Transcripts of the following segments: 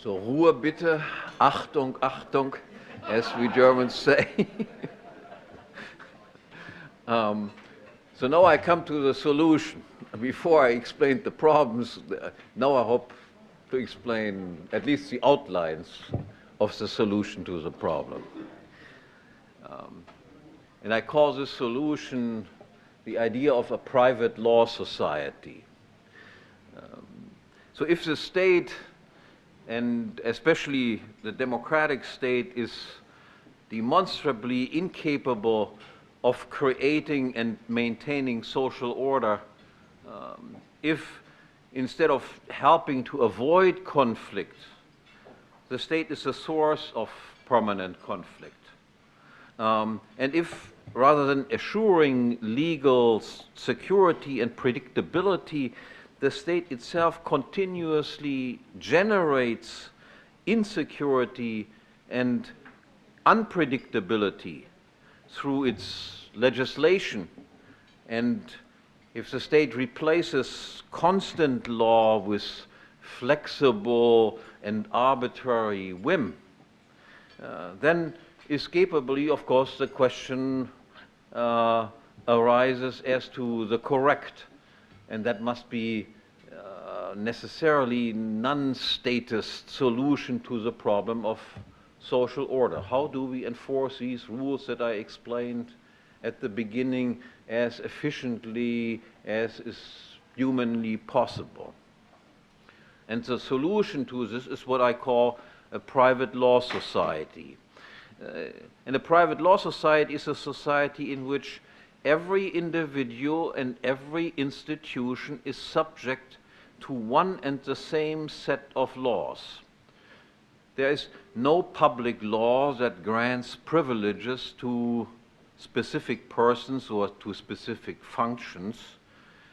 So, Ruhe bitte, Achtung, Achtung, as we Germans say. So now I come to the solution. Before I explained the problems, now I hope to explain at least the outlines of the solution to the problem. And I call this solution the idea of a private law society. So if the state, and especially the democratic state, is demonstrably incapable of creating and maintaining social order, if instead of helping to avoid conflict, the state is a source of permanent conflict, and if rather than assuring legal security and predictability, the state itself continuously generates insecurity and unpredictability through its legislation, and if the state replaces constant law with flexible and arbitrary whim, then escapably, of course, the question arises as to the correct, and that must be necessarily non-statist solution to the problem of social order. How do we enforce these rules that I explained at the beginning as efficiently as is humanly possible? And the solution to this is what I call a private law society. And a private law society is a society in which every individual and every institution is subject to one and the same set of laws. There is no public law that grants privileges to specific persons or to specific functions,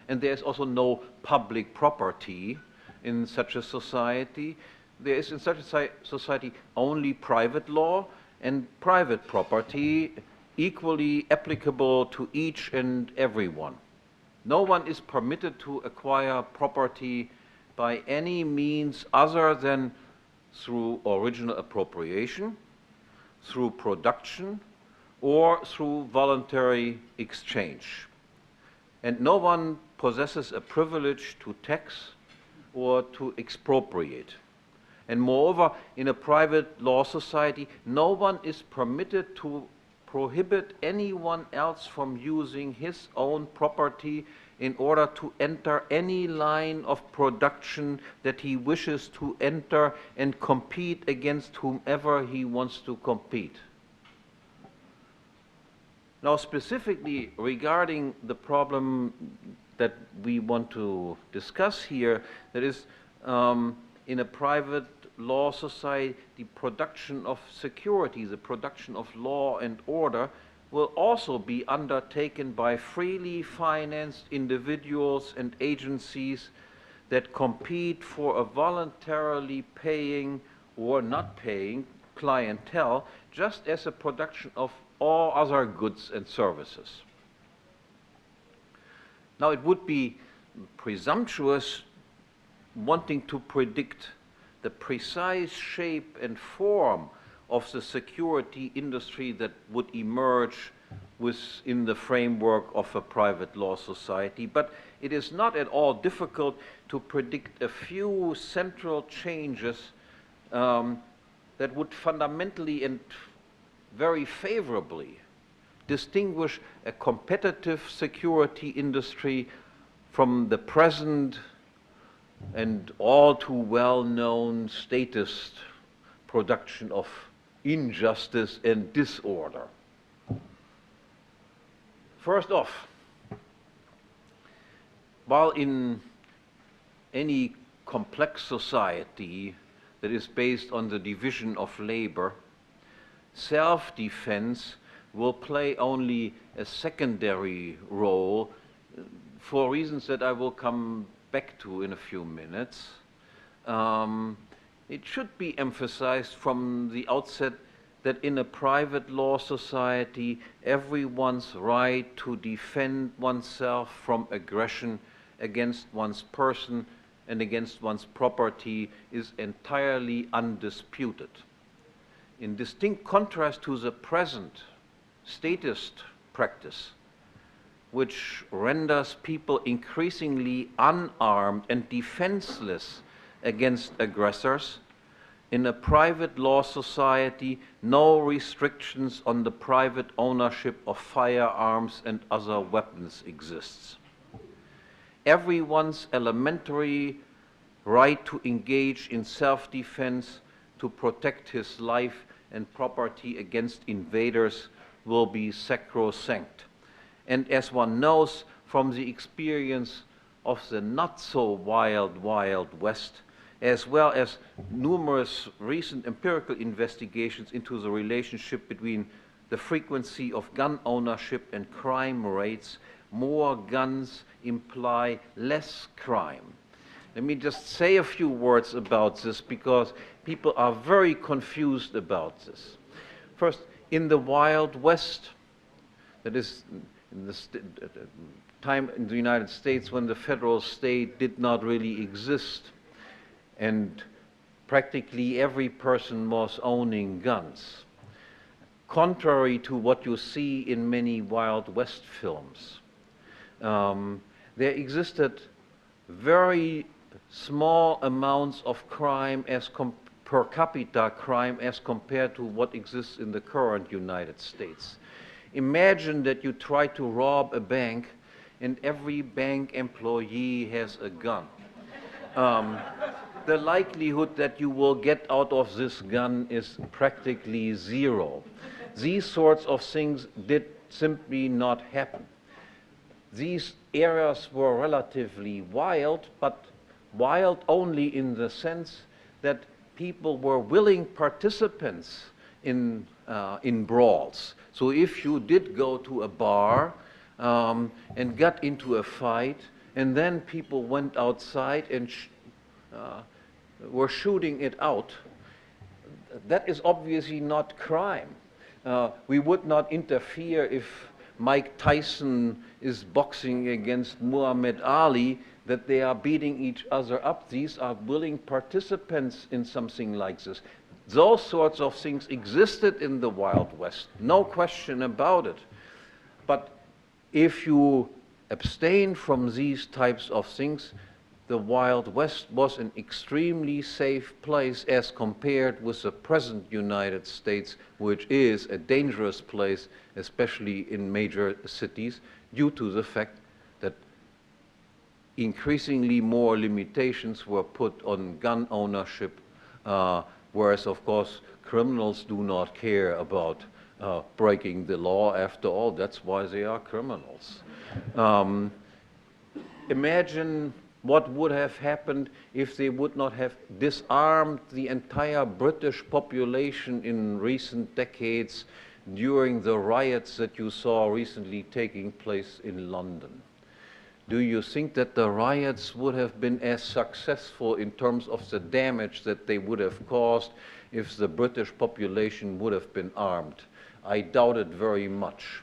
and there is also no public property in such a society. There is in such a society only private law and private property, equally applicable to each and everyone. No one is permitted to acquire property by any means other than through original appropriation, through production, or through voluntary exchange. And no one possesses a privilege to tax or to expropriate. And moreover, in a private law society, no one is permitted to prohibit anyone else from using his own property in order to enter any line of production that he wishes to enter and compete against whomever he wants to compete. Now, specifically regarding the problem that we want to discuss here, that is, in a private law society, the production of security, the production of law and order, will also be undertaken by freely financed individuals and agencies that compete for a voluntarily paying or not paying clientele, just as a production of all other goods and services. Now, it would be presumptuous wanting to predict the precise shape and form of the security industry that would emerge within the framework of a private law society, but it is not at all difficult to predict a few central changes that would fundamentally and very favorably distinguish a competitive security industry from the present and all too well-known statist production of injustice and disorder. First off, while in any complex society that is based on the division of labor, self-defense will play only a secondary role for reasons that I will come back to in a few minutes. It should be emphasized from the outset that in a private law society, everyone's right to defend oneself from aggression against one's person and against one's property is entirely undisputed. In distinct contrast to the present statist practice, which renders people increasingly unarmed and defenseless against aggressors, in a private law society, no restrictions on the private ownership of firearms and other weapons exists. Everyone's elementary right to engage in self-defense, to protect his life and property against invaders will be sacrosanct. And as one knows from the experience of the not so wild, wild West, as well as numerous recent empirical investigations into the relationship between the frequency of gun ownership and crime rates, more guns imply less crime. Let me just say a few words about this because people are very confused about this. First, in the Wild West, that is in the time in the United States when the federal state did not really exist, and practically every person was owning guns. Contrary to what you see in many Wild West films, there existed very small amounts of crime per capita crime as compared to what exists in the current United States. Imagine that you try to rob a bank and every bank employee has a gun. The likelihood that you will get out of this gun is practically zero. These sorts of things did simply not happen. These areas were relatively wild, but wild only in the sense that people were willing participants in brawls. So if you did go to a bar and got into a fight, and then people went outside and were shooting it out, that is obviously not crime. We would not interfere if Mike Tyson is boxing against Muhammad Ali, that they are beating each other up. These are willing participants in something like this. Those sorts of things existed in the Wild West, no question about it. But if you abstain from these types of things, the Wild West was an extremely safe place as compared with the present United States, which is a dangerous place, especially in major cities, due to the fact that increasingly more limitations were put on gun ownership, whereas, of course, criminals do not care about breaking the law. After all, that's why they are criminals. Imagine what would have happened if they would not have disarmed the entire British population in recent decades during the riots that you saw recently taking place in London. Do you think that the riots would have been as successful in terms of the damage that they would have caused if the British population would have been armed? I doubt it very much.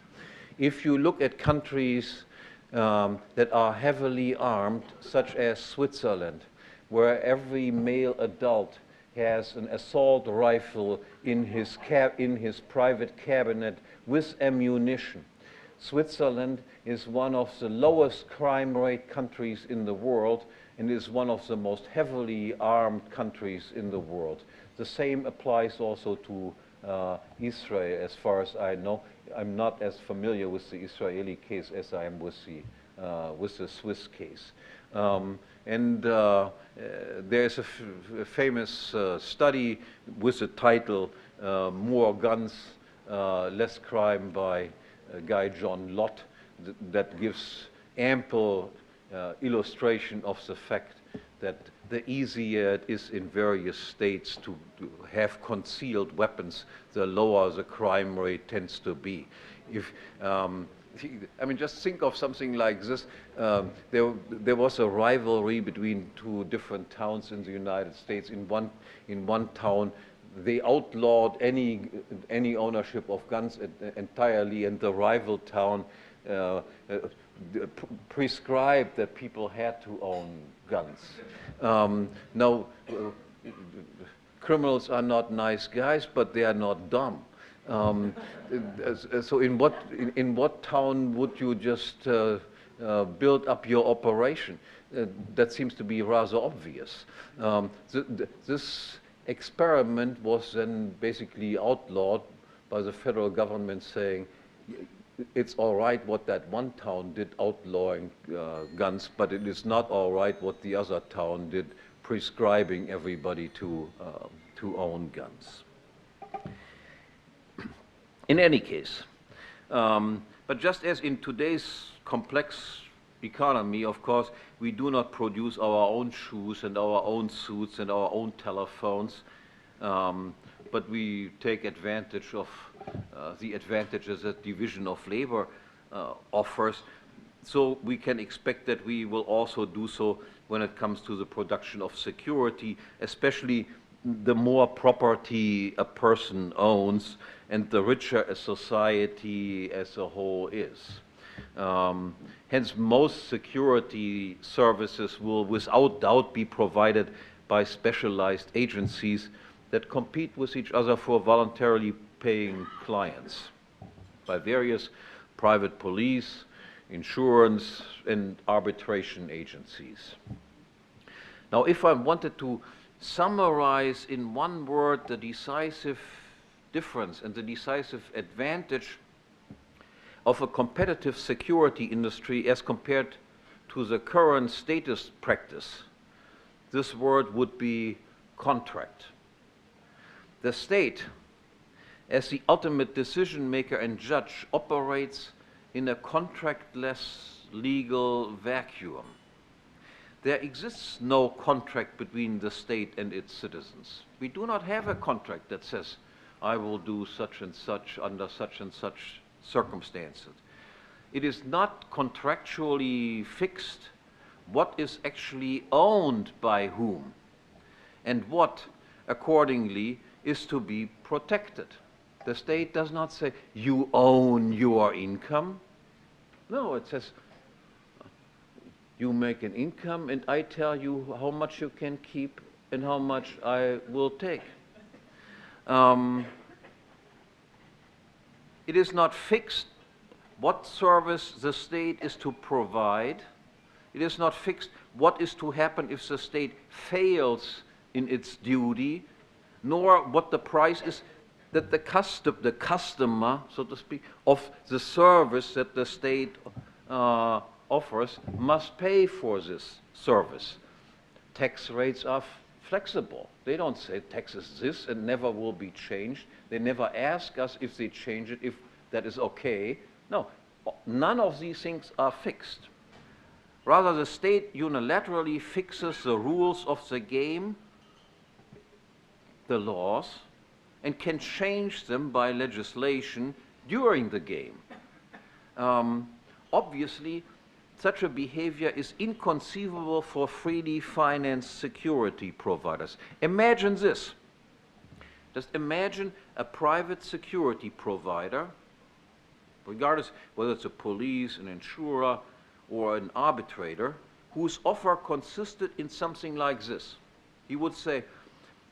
If you look at countries that are heavily armed, such as Switzerland, where every male adult has an assault rifle in his private cabinet with ammunition. Switzerland is one of the lowest crime rate countries in the world and is one of the most heavily armed countries in the world. The same applies also to Israel, as far as I know. I'm not as familiar with the Israeli case as I am with the Swiss case. There's a famous study with the title More Guns, Less Crime by a guy, John Lott, that gives ample illustration of the fact that the easier it is in various states to have concealed weapons, the lower the crime rate tends to be. I mean, just think of something like this. There was a rivalry between two different towns in the United States. In one town, they outlawed any ownership of guns entirely, and the rival town prescribed that people had to own guns. Now, criminals are not nice guys, but they are not dumb. So in what town would you just build up your operation? That seems to be rather obvious. This experiment was then basically outlawed by the federal government, saying it's all right what that one town did outlawing guns, but it is not all right what the other town did prescribing everybody to own guns. In any case, but just as in today's complex economy, of course, we do not produce our own shoes and our own suits and our own telephones, but we take advantage of the advantages that division of labor offers. So we can expect that we will also do so when it comes to the production of security, especially the more property a person owns and the richer a society as a whole is. Hence, most security services will without doubt be provided by specialized agencies that compete with each other for voluntarily paying clients, by various private police, insurance, and arbitration agencies. Now, if I wanted to summarize in one word the decisive difference and the decisive advantage of a competitive security industry as compared to the current status practice, this word would be contract. The state, as the ultimate decision maker and judge, operates in a contractless legal vacuum. There exists no contract between the state and its citizens. We do not have a contract that says, I will do such and such under such and such circumstances. It is not contractually fixed what is actually owned by whom and what, accordingly, is to be protected. The state does not say, you own your income. No, it says, you make an income and I tell you how much you can keep and how much I will take. It is not fixed what service the state is to provide. It is not fixed what is to happen if the state fails in its duty, nor what the price is that the customer, so to speak, of the service that the state offers must pay for this service. Tax rates are flexible. They don't say tax is this and never will be changed. They never ask us if they change it, if that is okay. No, none of these things are fixed. Rather, the state unilaterally fixes the rules of the game, the laws, and can change them by legislation during the game. Obviously, such a behavior is inconceivable for freely financed security providers. Imagine this. Just imagine a private security provider, regardless whether it's a police, an insurer, or an arbitrator, whose offer consisted in something like this. He would say,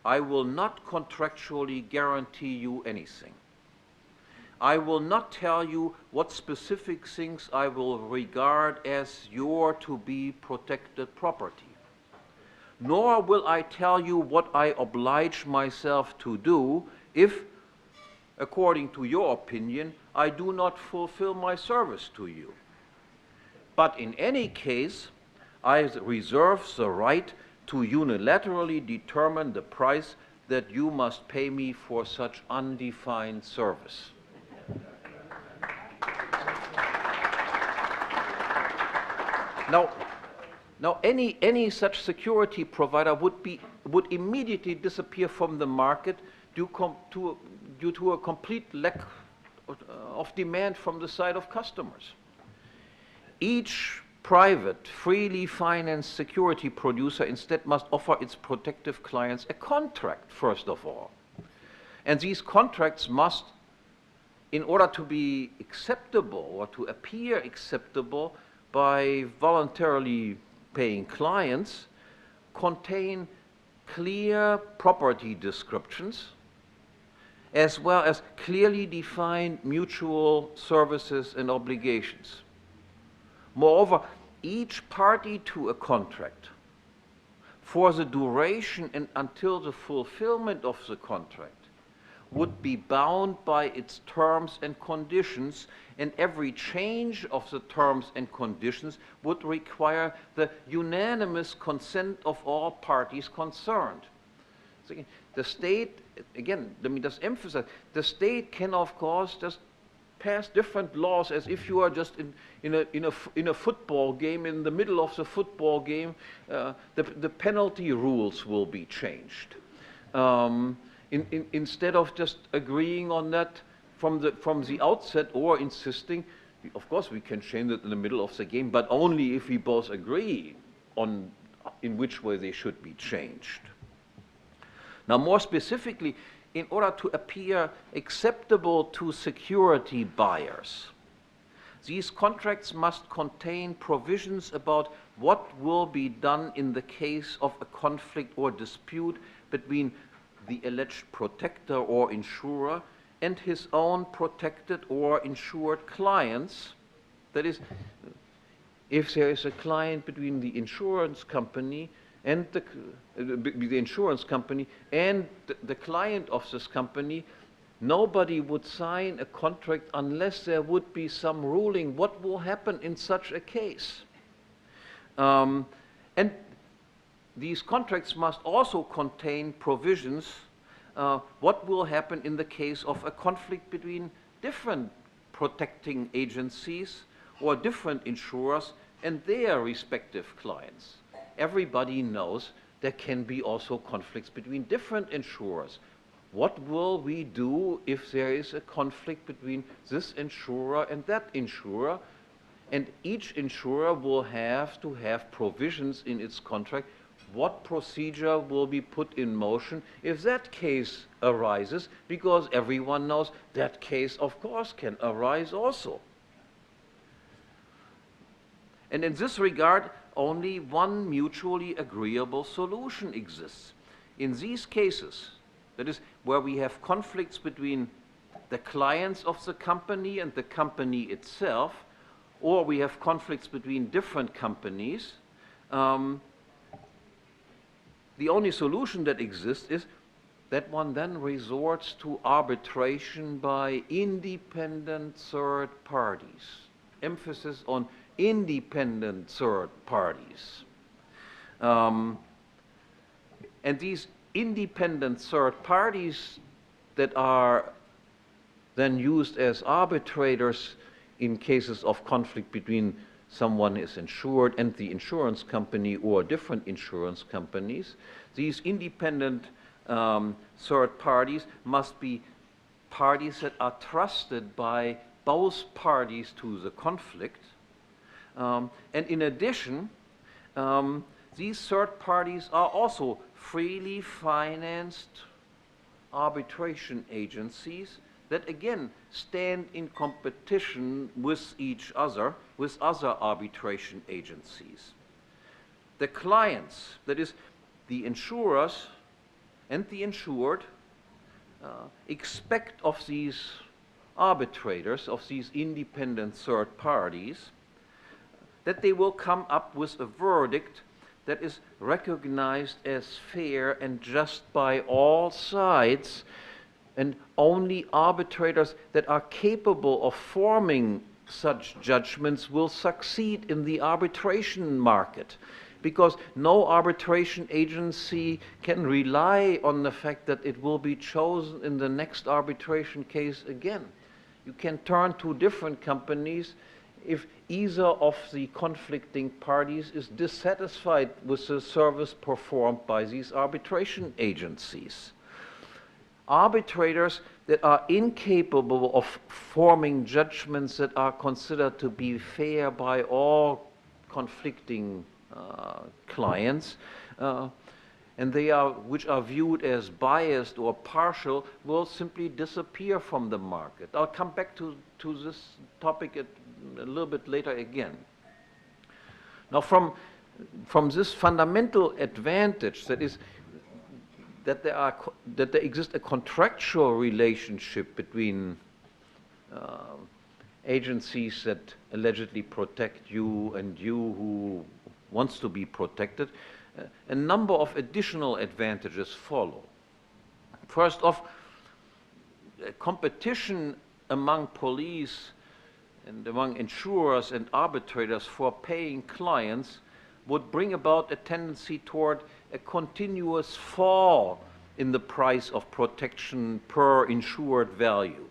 I will not contractually guarantee you anything. I will not tell you what specific things I will regard as your to be protected property. Nor will I tell you what I oblige myself to do if, according to your opinion, I do not fulfill my service to you. But in any case, I reserve the right to unilaterally determine the price that you must pay me for such undefined service. Now, any such security provider would immediately disappear from the market due to a complete lack of demand from the side of customers. Each private, freely financed security producer instead must offer its protective clients a contract, first of all. And these contracts must, in order to be acceptable or to appear acceptable, by voluntarily paying clients contain clear property descriptions as well as clearly defined mutual services and obligations. Moreover, each party to a contract, for the duration and until the fulfillment of the contract, would be bound by its terms and conditions, and every change of the terms and conditions would require the unanimous consent of all parties concerned. So the state, again, let me just emphasize, the state can, of course, just pass different laws as if you are just in a football game. In the middle of the football game, the penalty rules will be changed. Instead of just agreeing on that from the outset or insisting, of course we can change it in the middle of the game, but only if we both agree on in which way they should be changed. Now, more specifically, in order to appear acceptable to security buyers, these contracts must contain provisions about what will be done in the case of a conflict or dispute between the alleged protector or insurer and his own protected or insured clients. That is, if there is a client between the insurance company and the insurance company and the client of this company, nobody would sign a contract unless there would be some ruling what will happen in such a case. And these contracts must also contain provisions what will happen in the case of a conflict between different protecting agencies or different insurers and their respective clients. Everybody knows there can be also conflicts between different insurers. What will we do if there is a conflict between this insurer and that insurer? And each insurer will have to have provisions in its contract what procedure will be put in motion if that case arises, because everyone knows that case, of course, can arise also. And in this regard, only one mutually agreeable solution exists. In these cases, that is, where we have conflicts between the clients of the company and the company itself, or we have conflicts between different companies, the only solution that exists is that one then resorts to arbitration by independent third parties. Emphasis on independent third parties. And these independent third parties that are then used as arbitrators in cases of conflict between someone is insured and the insurance company or different insurance companies, these independent third parties must be parties that are trusted by both parties to the conflict. And in addition, these third parties are also freely financed arbitration agencies that again stand in competition with each other, with other arbitration agencies. The clients, that is, the insurers and the insured, expect of these arbitrators, of these independent third parties, that they will come up with a verdict that is recognized as fair and just by all sides, and only arbitrators that are capable of forming such judgments will succeed in the arbitration market, because no arbitration agency can rely on the fact that it will be chosen in the next arbitration case again. You can turn to different companies if either of the conflicting parties is dissatisfied with the service performed by these arbitration agencies. Arbitrators that are incapable of forming judgments that are considered to be fair by all conflicting clients, and which are viewed as biased or partial, will simply disappear from the market. I'll come back to this topic a little bit later again. Now, from this fundamental advantage, that is, that there exists a contractual relationship between agencies that allegedly protect you and you who wants to be protected, a number of additional advantages follow. First off, competition among police and among insurers and arbitrators for paying clients would bring about a tendency toward a continuous fall in the price of protection per insured value,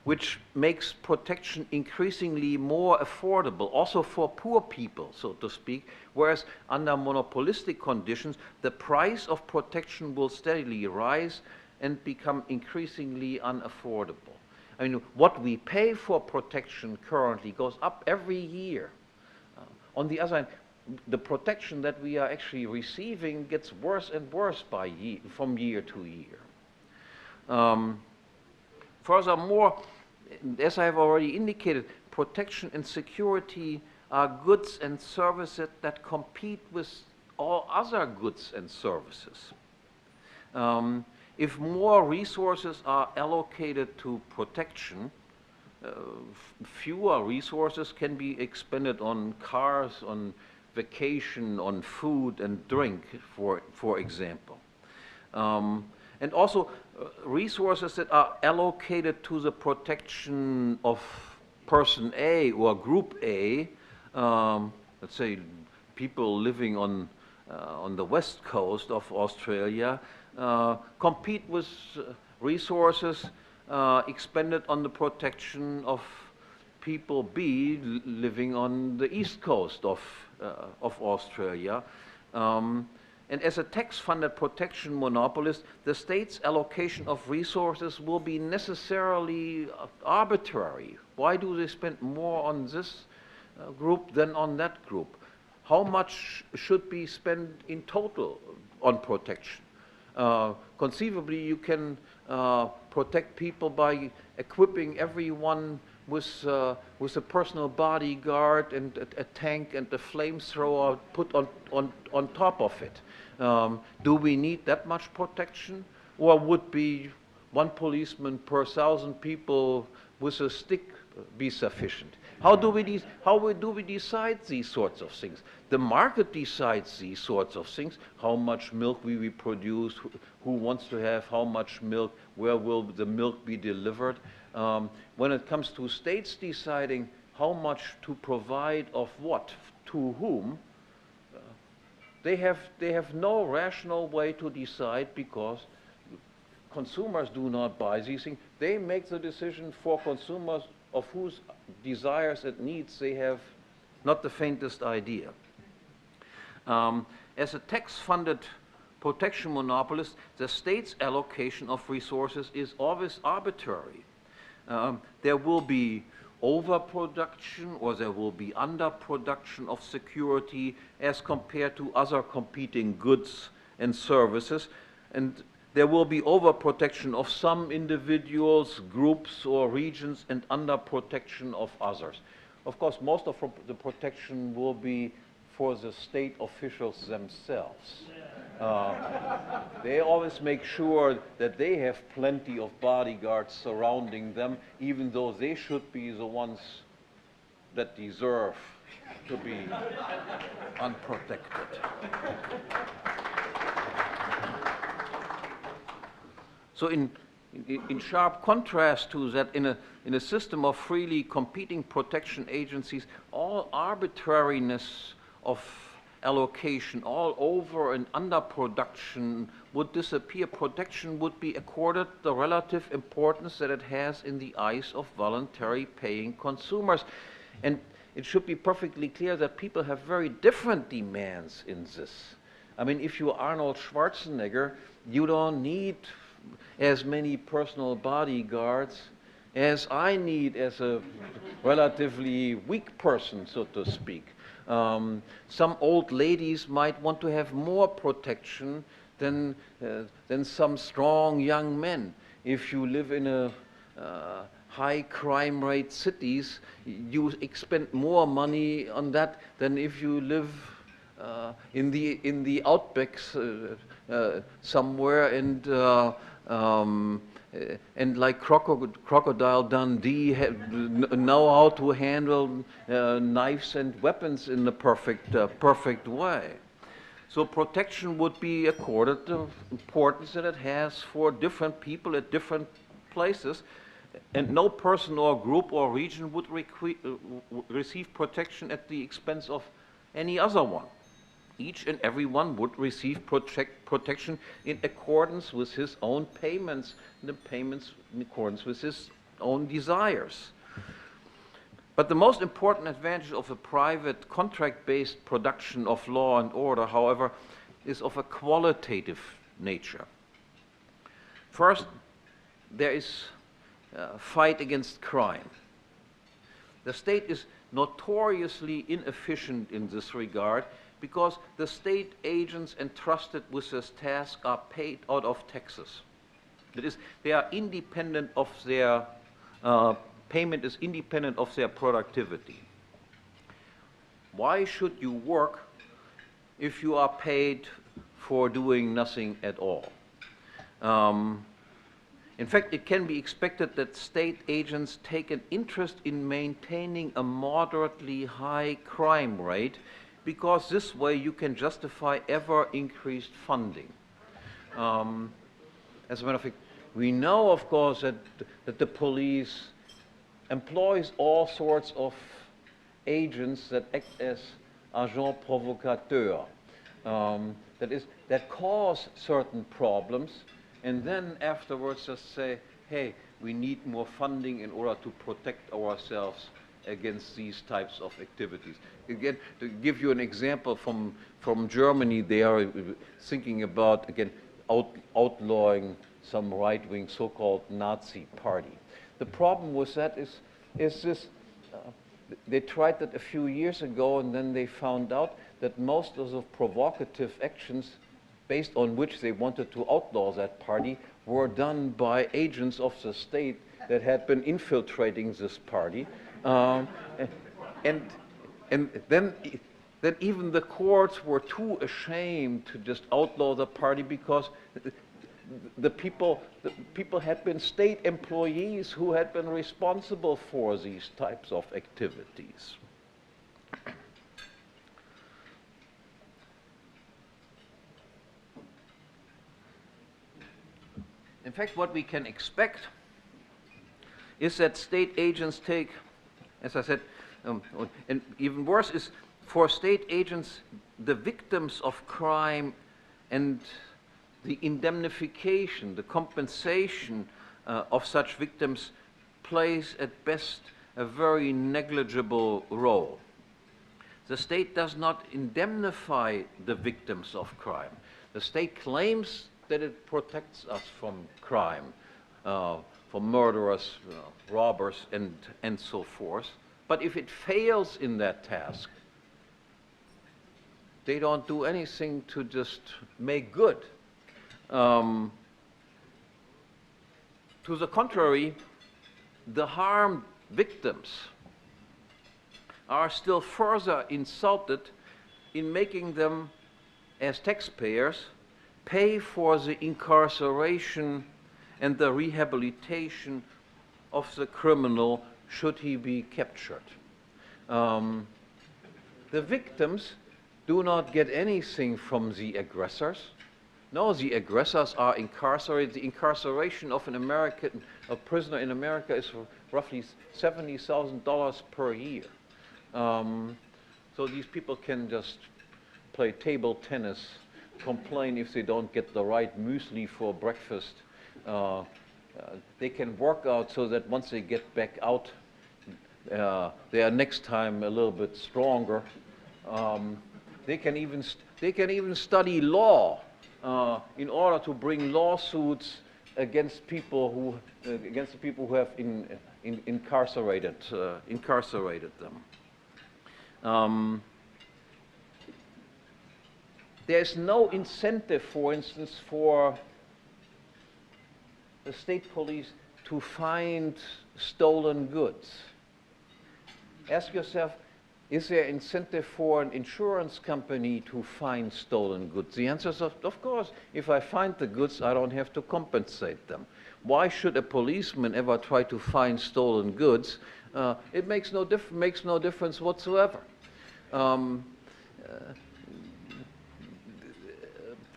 which makes protection increasingly more affordable, also for poor people, so to speak, whereas under monopolistic conditions, the price of protection will steadily rise and become increasingly unaffordable. I mean, what we pay for protection currently goes up every year. On the other hand, the protection that we are actually receiving gets worse and worse from year to year. Furthermore, as I have already indicated, protection and security are goods and services that compete with all other goods and services. If more resources are allocated to protection, fewer resources can be expended on cars, on vacation, on food and drink, for example. And also resources that are allocated to the protection of person A or group A, let's say people living on the west coast of Australia, compete with resources expended on the protection of people B living on the east coast of Australia. And as a tax-funded protection monopolist, the state's allocation of resources will be necessarily arbitrary. Why do they spend more on this group than on that group? How much should be spent in total on protection? Conceivably, you can protect people by equipping everyone with a personal bodyguard and a tank and a flamethrower put on top of it. Do we need that much protection? Or would be one policeman per 1,000 people with a stick be sufficient? How do we decide these sorts of things? The market decides these sorts of things. How much milk we produce, who wants to have how much milk, where will the milk be delivered. When it comes to states deciding how much to provide of what to whom, they have no rational way to decide, because consumers do not buy these things. They make the decision for consumers of whose desires and needs they have not the faintest idea. As a tax-funded protection monopolist, the state's allocation of resources is always arbitrary. There will be overproduction or there will be underproduction of security as compared to other competing goods and services, and there will be overprotection of some individuals, groups or regions and underprotection of others. Of course, most of the protection will be for the state officials themselves. They always make sure that they have plenty of bodyguards surrounding them, even though they should be the ones that deserve to be unprotected. So in sharp contrast to that, in a system of freely competing protection agencies, all arbitrariness of allocation, all over and under production would disappear. Protection would be accorded the relative importance that it has in the eyes of voluntary paying consumers. And it should be perfectly clear that people have very different demands in this. I mean, if you're Arnold Schwarzenegger, you don't need as many personal bodyguards as I need as a relatively weak person, so to speak. Some old ladies might want to have more protection than some strong young men. If you live in a high crime rate cities, you expend more money on that than if you live in the outbacks somewhere and like Crocodile Dundee know how to handle knives and weapons in the perfect way. So protection would be accorded the importance that it has for different people at different places, and no person or group or region would receive protection at the expense of any other one. Each and every one would receive protection in accordance with his own payments, and the payments in accordance with his own desires. But the most important advantage of a private contract-based production of law and order, however, is of a qualitative nature. First, there is a fight against crime. The state is notoriously inefficient in this regard because the state agents entrusted with this task are paid out of taxes. That is, they are independent of their payment is independent of their productivity. Why should you work if you are paid for doing nothing at all? In fact, it can be expected that state agents take an interest in maintaining a moderately high crime rate because this way you can justify ever increased funding. As a matter of fact, we know, of course, that the police employs all sorts of agents that act as agents provocateurs, that cause certain problems, and then afterwards just say, hey, we need more funding in order to protect ourselves against these types of activities. Again, to give you an example from Germany, they are thinking about, again, outlawing some right-wing so-called Nazi party. The problem with that is this, they tried that a few years ago, and then they found out that most of the provocative actions based on which they wanted to outlaw that party were done by agents of the state that had been infiltrating this party. And then even the courts were too ashamed to just outlaw the party because the people had been state employees who had been responsible for these types of activities. In fact, what we can expect is that state agents take, as I said, and even worse is for state agents, the victims of crime and the indemnification, the compensation of such victims plays at best a very negligible role. The state does not indemnify the victims of crime. The state claims that it protects us from crime, from murderers, robbers, and so forth. But if it fails in that task, they don't do anything to just make good. To the contrary, the harmed victims are still further insulted in making them, as taxpayers, pay for the incarceration and the rehabilitation of the criminal should he be captured. The victims do not get anything from the aggressors. No, the aggressors are incarcerated. The incarceration of a prisoner in America is roughly $70,000 per year. So these people can just play table tennis, complain if they don't get the right muesli for breakfast. They can work out so that once they get back out, they are next time a little bit stronger. They can even study law in order to bring lawsuits against people who have incarcerated them. There is no incentive, for instance, for the state police to find stolen goods. Ask yourself, is there incentive for an insurance company to find stolen goods? The answer is, of course. If I find the goods, I don't have to compensate them. Why should a policeman ever try to find stolen goods? It makes no difference whatsoever.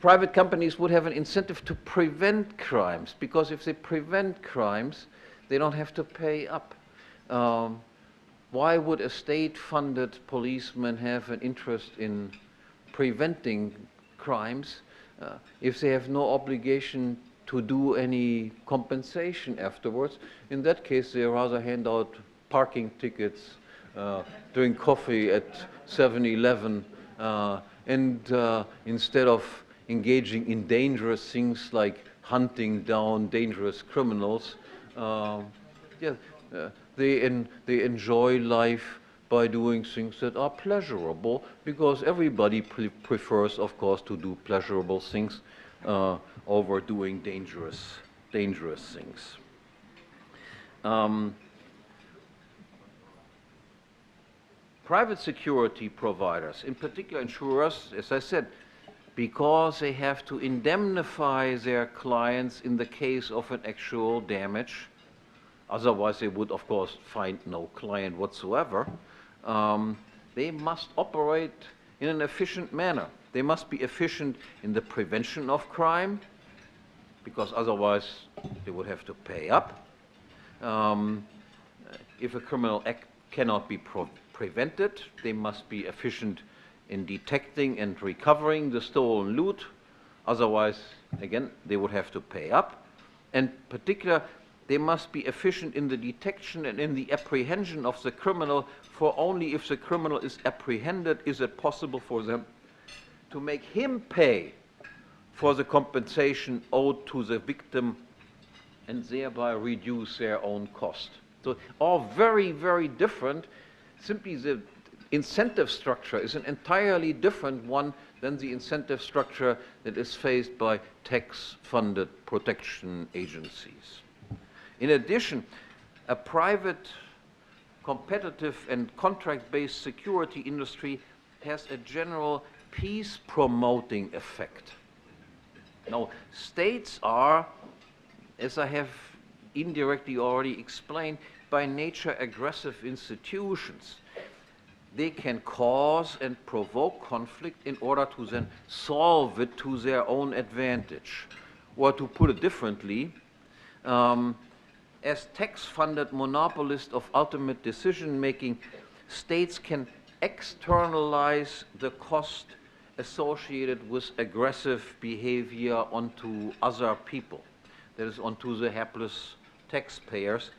Private companies would have an incentive to prevent crimes, because if they prevent crimes, they don't have to pay up. Why would a state-funded policeman have an interest in preventing crimes if they have no obligation to do any compensation afterwards? In that case, they rather hand out parking tickets, drink coffee at 7-Eleven, and instead of engaging in dangerous things like hunting down dangerous criminals, they enjoy life by doing things that are pleasurable, because everybody prefers, of course, to do pleasurable things over doing dangerous things. Private security providers, in particular insurers, as I said, because they have to indemnify their clients in the case of an actual damage. Otherwise, they would, of course, find no client whatsoever. They must operate in an efficient manner. They must be efficient in the prevention of crime, because otherwise they would have to pay up. If a criminal act cannot be prevented, they must be efficient in detecting and recovering the stolen loot. Otherwise, again, they would have to pay up. And particularly, they must be efficient in the detection and in the apprehension of the criminal, for only if the criminal is apprehended is it possible for them to make him pay for the compensation owed to the victim and thereby reduce their own cost. So all very, very different. Simply the incentive structure is an entirely different one than the incentive structure that is faced by tax-funded protection agencies. In addition, a private, competitive and contract-based security industry has a general peace-promoting effect. Now, states are, as I have indirectly already explained, by nature aggressive institutions. They can cause and provoke conflict in order to then solve it to their own advantage. Or to put it differently, as tax-funded monopolists of ultimate decision-making, states can externalize the cost associated with aggressive behavior onto other people, that is, onto the hapless taxpayers,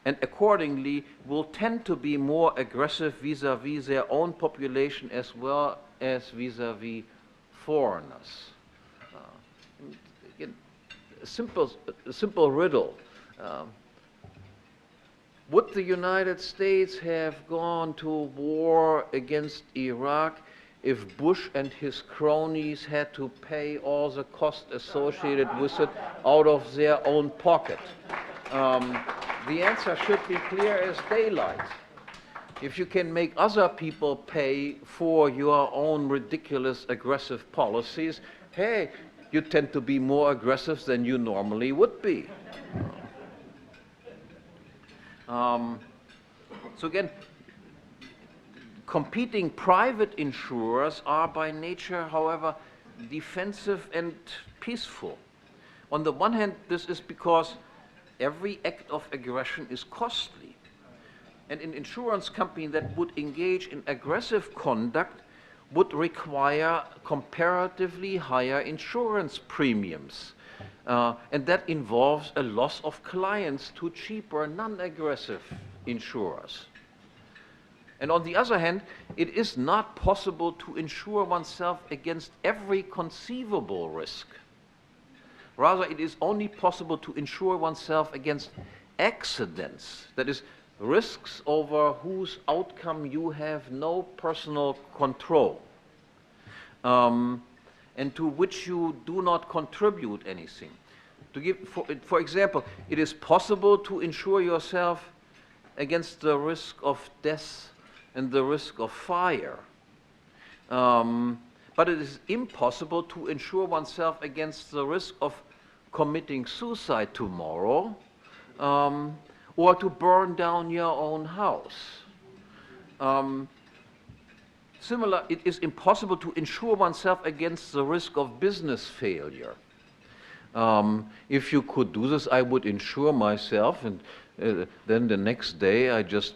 and accordingly will tend to be more aggressive vis-à-vis their own population as well as vis-à-vis foreigners. Again, a simple riddle. Would the United States have gone to war against Iraq if Bush and his cronies had to pay all the costs associated with it out of their own pocket? The answer should be clear as daylight. If you can make other people pay for your own ridiculous aggressive policies, hey, you tend to be more aggressive than you normally would be. So again, competing private insurers are by nature, however, defensive and peaceful. On the one hand, this is because every act of aggression is costly. And an insurance company that would engage in aggressive conduct would require comparatively higher insurance premiums. And that involves a loss of clients to cheaper, non-aggressive insurers. And on the other hand, it is not possible to insure oneself against every conceivable risk. Rather, it is only possible to insure oneself against accidents, that is, risks over whose outcome you have no personal control, and to which you do not contribute anything. To give, for example, it is possible to insure yourself against the risk of death and the risk of fire. But it is impossible to insure oneself against the risk of committing suicide tomorrow, or to burn down your own house. Similar, it is impossible to insure oneself against the risk of business failure. If you could do this, I would insure myself, and then the next day I just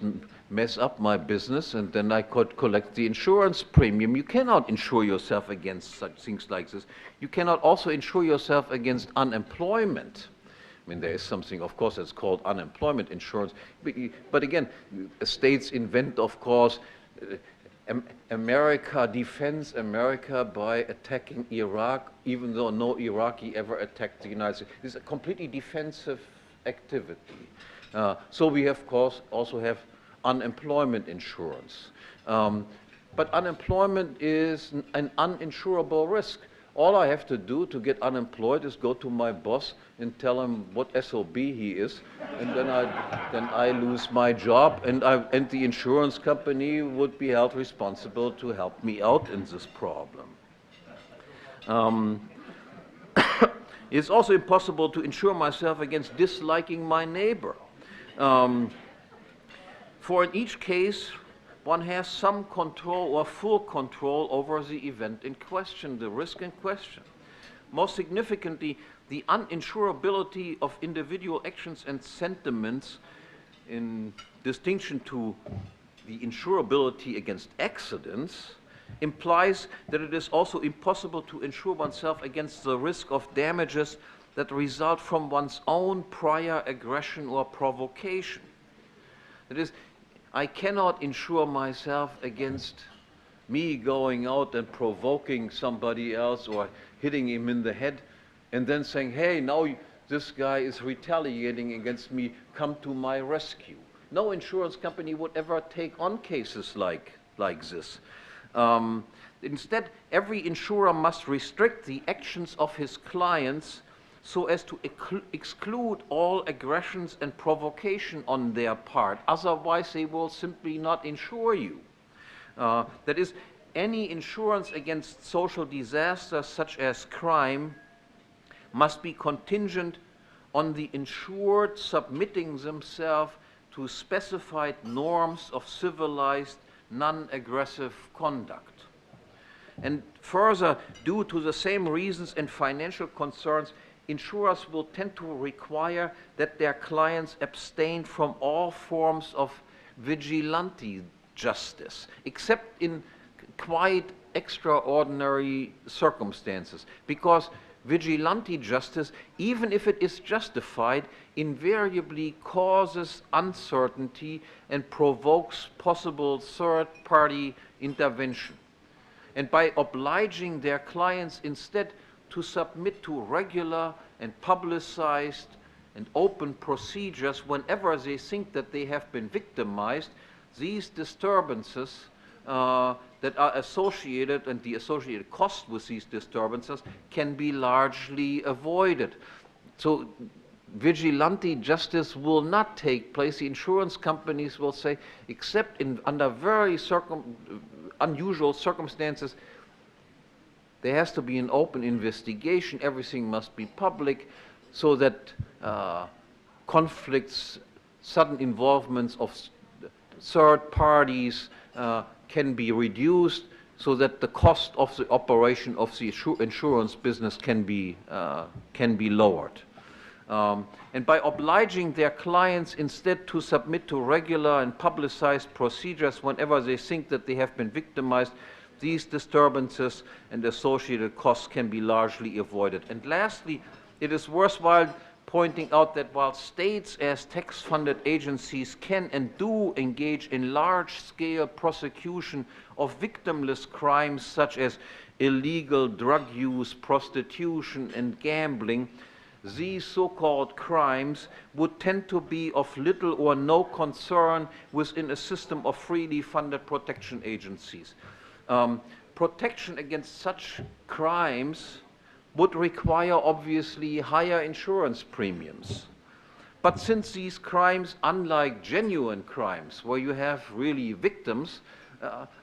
mess up my business, and then I could collect the insurance premium. You cannot insure yourself against such things like this. You cannot also insure yourself against unemployment. I mean, there is something, of course, that's called unemployment insurance. But again, states invent, of course, America defends America by attacking Iraq, even though no Iraqi ever attacked the United States. This is a completely defensive activity. So we, of course, also have unemployment insurance. But unemployment is an uninsurable risk. All I have to do to get unemployed is go to my boss and tell him what SOB he is, and then I lose my job, and the insurance company would be held responsible to help me out in this problem. It's also impossible to insure myself against disliking my neighbor. For in each case, one has some control or full control over the event in question, the risk in question. Most significantly, the uninsurability of individual actions and sentiments, in distinction to the insurability against accidents, implies that it is also impossible to insure oneself against the risk of damages that result from one's own prior aggression or provocation. That is, I cannot insure myself against me going out and provoking somebody else or hitting him in the head and then saying, hey, now this guy is retaliating against me, come to my rescue. No insurance company would ever take on cases like this. Instead, every insurer must restrict the actions of his clients so as to exclude all aggressions and provocation on their part. Otherwise, they will simply not insure you. That is, any insurance against social disasters such as crime must be contingent on the insured submitting themselves to specified norms of civilized, non-aggressive conduct. And further, due to the same reasons and financial concerns, insurers will tend to require that their clients abstain from all forms of vigilante justice, except in quite extraordinary circumstances, because vigilante justice, even if it is justified, invariably causes uncertainty and provokes possible third-party intervention. And by obliging their clients instead to submit to regular and publicized and open procedures whenever they think that they have been victimized, these disturbances that are associated and the associated cost with these disturbances can be largely avoided. So vigilante justice will not take place. The insurance companies will say, except under very unusual circumstances, there has to be an open investigation. Everything must be public so that conflicts, sudden involvements of third parties can be reduced so that the cost of the operation of the insurance business can be lowered. And by obliging their clients instead to submit to regular and publicized procedures whenever they think that they have been victimized, these disturbances and associated costs can be largely avoided. And lastly, it is worthwhile pointing out that while states as tax-funded agencies can and do engage in large-scale prosecution of victimless crimes such as illegal drug use, prostitution, and gambling, these so-called crimes would tend to be of little or no concern within a system of freely funded protection agencies. Protection against such crimes would require obviously higher insurance premiums. But since these crimes, unlike genuine crimes, where you have really victims,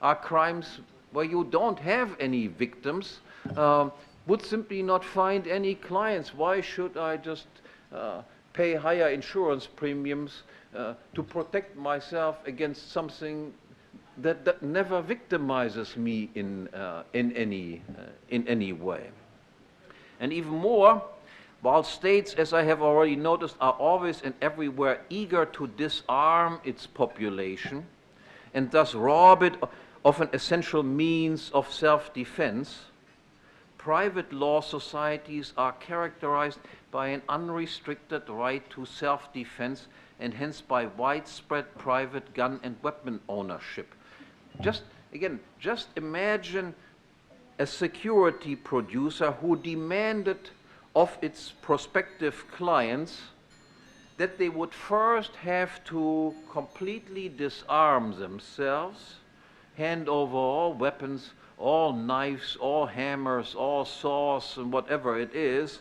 are crimes where you don't have any victims, would simply not find any clients. Why should I just pay higher insurance premiums to protect myself against something that never victimizes me in any way? And even more, while states, as I have already noticed, are always and everywhere eager to disarm its population and thus rob it of an essential means of self-defense, private law societies are characterized by an unrestricted right to self-defense and hence by widespread private gun and weapon ownership. Just imagine a security producer who demanded of its prospective clients that they would first have to completely disarm themselves, hand over all weapons, all knives, all hammers, all saws, and whatever it is,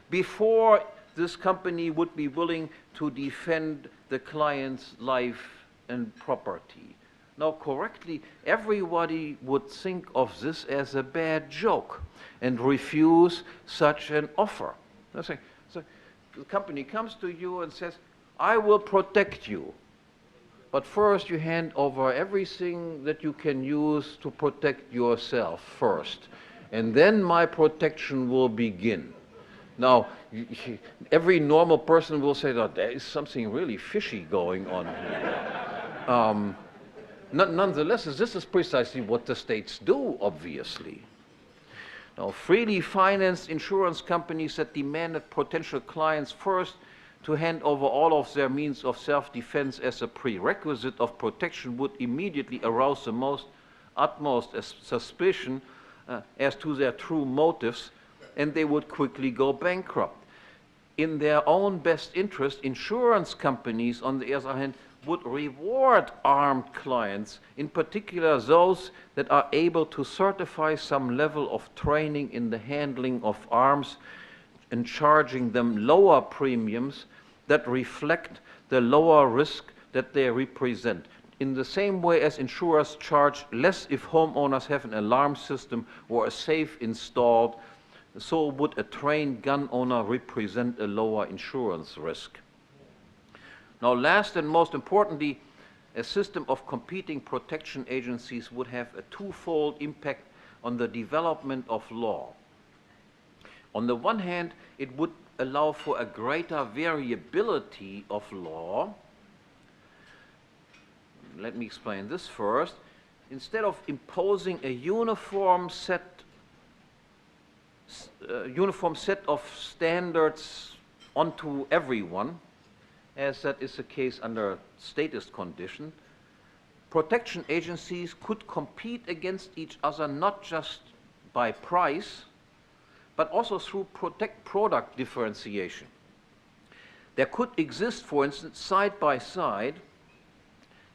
before this company would be willing to defend the client's life and property. Now, correctly, everybody would think of this as a bad joke and refuse such an offer. So the company comes to you and says, I will protect you, but first you hand over everything that you can use to protect yourself first, and then my protection will begin. Now, every normal person will say that there is something really fishy going on here. Nonetheless, this is precisely what the states do, obviously. Now, freely financed insurance companies that demanded potential clients first to hand over all of their means of self-defense as a prerequisite of protection would immediately arouse the utmost suspicion as to their true motives, and they would quickly go bankrupt. In their own best interest, insurance companies, on the other hand, would reward armed clients, in particular those that are able to certify some level of training in the handling of arms, and charging them lower premiums that reflect the lower risk that they represent. In the same way as insurers charge less if homeowners have an alarm system or a safe installed, so would a trained gun owner represent a lower insurance risk. Now, last and most importantly, a system of competing protection agencies would have a twofold impact on the development of law. On the one hand, it would allow for a greater variability of law. Let me explain this first. Instead of imposing a uniform set of standards onto everyone, as that is the case under statist condition, protection agencies could compete against each other not just by price, but also through product differentiation. There could exist, for instance, side by side,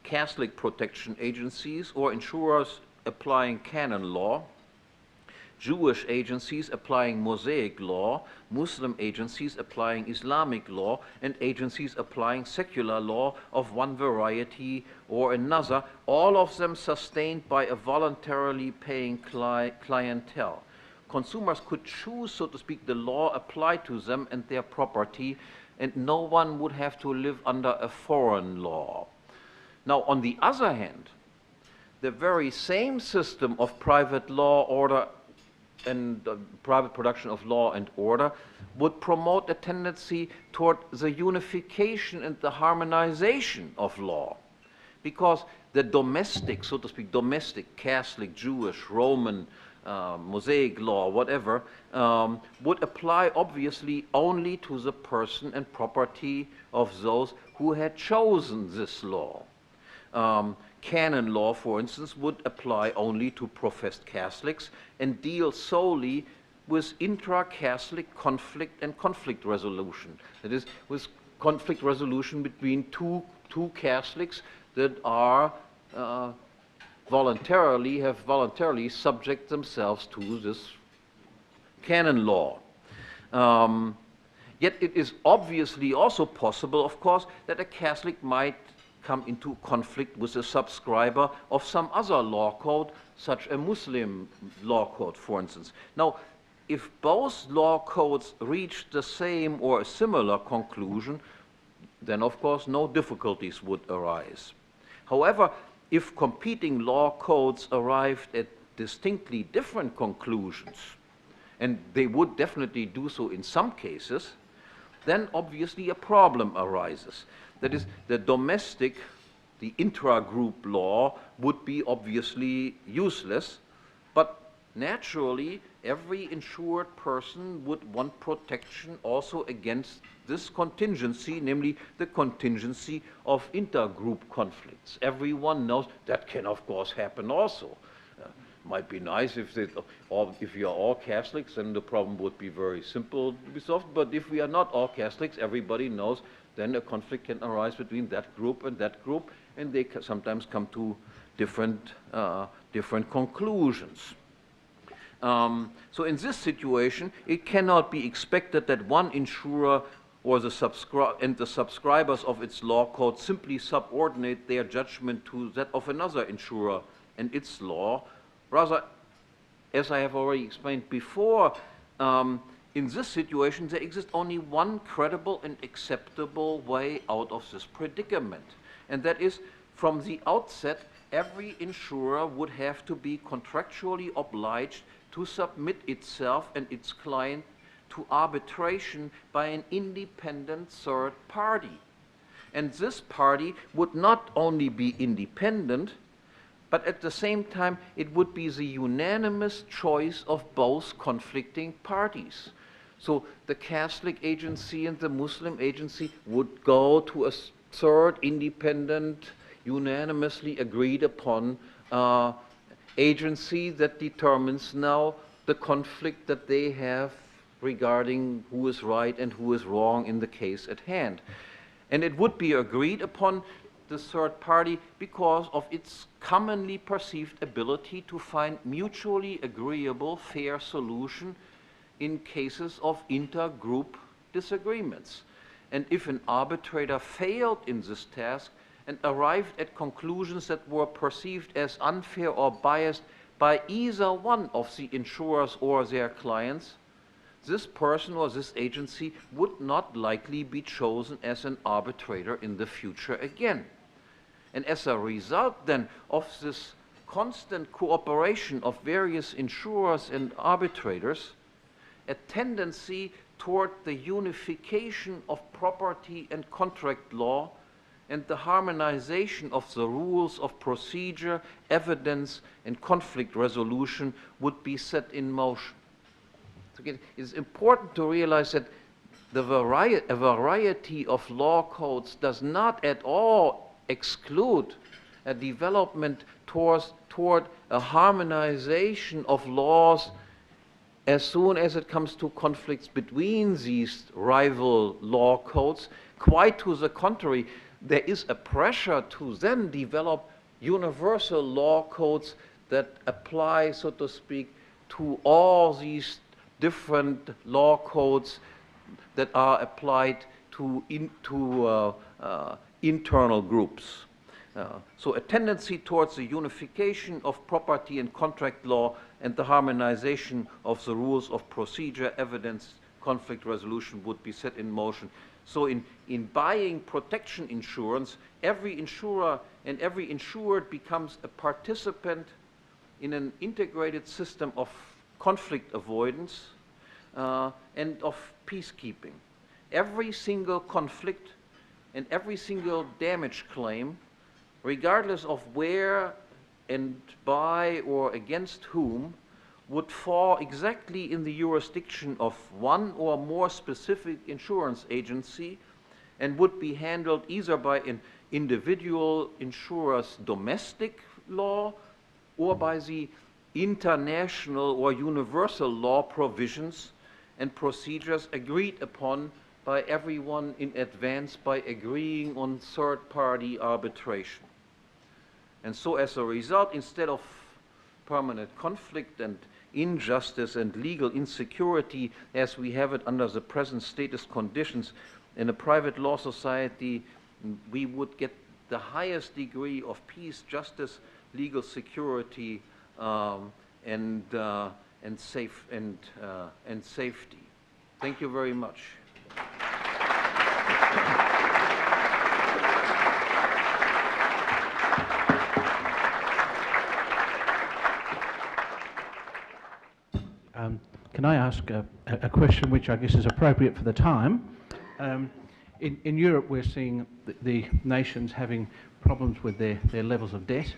Catholic protection agencies or insurers applying canon law, Jewish agencies applying Mosaic law, Muslim agencies applying Islamic law, and agencies applying secular law of one variety or another, all of them sustained by a voluntarily paying clientele. Consumers could choose, so to speak, the law applied to them and their property, and no one would have to live under a foreign law. Now, on the other hand, the very same system of private law order and private production of law and order would promote a tendency toward the unification and the harmonization of law. Because the domestic, so to speak, domestic, Catholic, Jewish, Roman, Mosaic law, whatever, would apply obviously only to the person and property of those who had chosen this law. Canon law, for instance, would apply only to professed Catholics and deal solely with intra-Catholic conflict and conflict resolution. That is, with conflict resolution between two Catholics that are voluntarily subject themselves to this canon law. Yet it is obviously also possible, of course, that a Catholic might come into conflict with a subscriber of some other law code, such a Muslim law code, for instance. Now, if both law codes reach the same or a similar conclusion, then of course no difficulties would arise. However, if competing law codes arrived at distinctly different conclusions, and they would definitely do so in some cases, then obviously a problem arises. That is, the domestic, the intra-group law would be obviously useless, but naturally every insured person would want protection also against this contingency, namely the contingency of intergroup conflicts. Everyone knows that can of course happen also. Might be nice if we are all Catholics, then the problem would be very simple to be solved. But if we are not all Catholics, everybody knows, then a conflict can arise between that group, and they sometimes come to different conclusions. So in this situation, it cannot be expected that one insurer or the subscribers of its law code simply subordinate their judgment to that of another insurer and its law. Rather, as I have already explained before, in this situation there exists only one credible and acceptable way out of this predicament. And that is, from the outset, every insurer would have to be contractually obliged to submit itself and its client to arbitration by an independent third party. And this party would not only be independent, but at the same time it would be the unanimous choice of both conflicting parties. So the Catholic agency and the Muslim agency would go to a third independent, unanimously agreed upon agency that determines now the conflict that they have regarding who is right and who is wrong in the case at hand. And it would be agreed upon the third party because of its commonly perceived ability to find mutually agreeable, fair solution in cases of intergroup disagreements. And if an arbitrator failed in this task and arrived at conclusions that were perceived as unfair or biased by either one of the insurers or their clients, this person or this agency would not likely be chosen as an arbitrator in the future again. And as a result then of this constant cooperation of various insurers and arbitrators, a tendency toward the unification of property and contract law and the harmonization of the rules of procedure, evidence, and conflict resolution would be set in motion. So again, it's important to realize that a variety of law codes does not at all exclude a development toward a harmonization of laws as soon as it comes to conflicts between these rival law codes. Quite to the contrary, there is a pressure to then develop universal law codes that apply, so to speak, to all these different law codes that are applied to internal groups. So a tendency towards the unification of property and contract law and the harmonization of the rules of procedure, evidence, conflict resolution would be set in motion. So in buying protection insurance, every insurer and every insured becomes a participant in an integrated system of conflict avoidance and of peacekeeping. Every single conflict and every single damage claim, regardless of where and by or against whom, would fall exactly in the jurisdiction of one or more specific insurance agency and would be handled either by an individual insurer's domestic law or by the international or universal law provisions and procedures agreed upon by everyone in advance by agreeing on third-party arbitration. And so as a result, instead of permanent conflict and injustice and legal insecurity as we have it under the present status conditions. In a private law society, we would get the highest degree of peace, justice, legal security, and safety. Thank you very much. Can I ask a question which I guess is appropriate for the time? In Europe, we're seeing the nations having problems with their levels of debt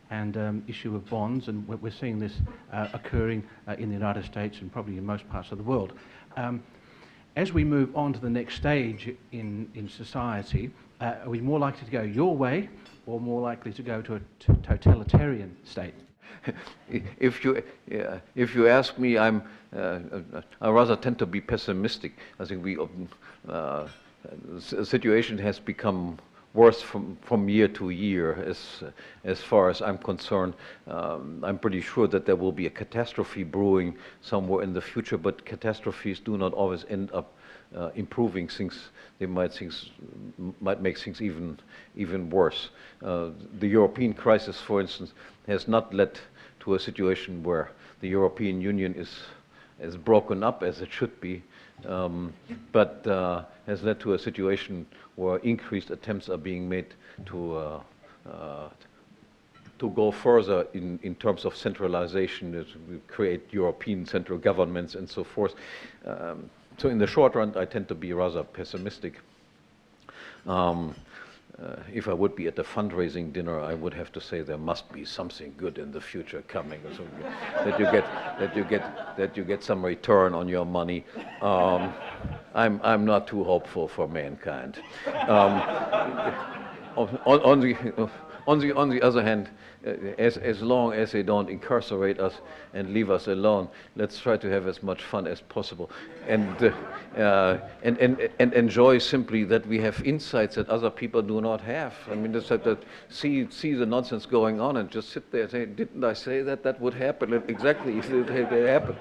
and issue of bonds, and we're seeing this occurring in the United States and probably in most parts of the world. As we move on to the next stage in society, are we more likely to go your way or more likely to go to a totalitarian state? If you ask me, I rather tend to be pessimistic. I think the situation has become worse from year to year as far as I'm concerned. I'm pretty sure that there will be a catastrophe brewing somewhere in the future, but catastrophes do not always end up improving things. They might make things even worse. The European crisis, for instance, has not led to a situation where the European Union is as broken up as it should be, but has led to a situation where increased attempts are being made to go further in terms of centralization, to create European central governments and so forth. So in the short run, I tend to be rather pessimistic. If I would be at a fundraising dinner, I would have to say there must be something good in the future coming, or something, that you get some return on your money. I'm not too hopeful for mankind. On the other hand, as long as they don't incarcerate us and leave us alone, let's try to have as much fun as possible, and enjoy simply that we have insights that other people do not have. I mean, just that see the nonsense going on and just sit there and say, "Didn't I say that would happen?" And exactly, it happened.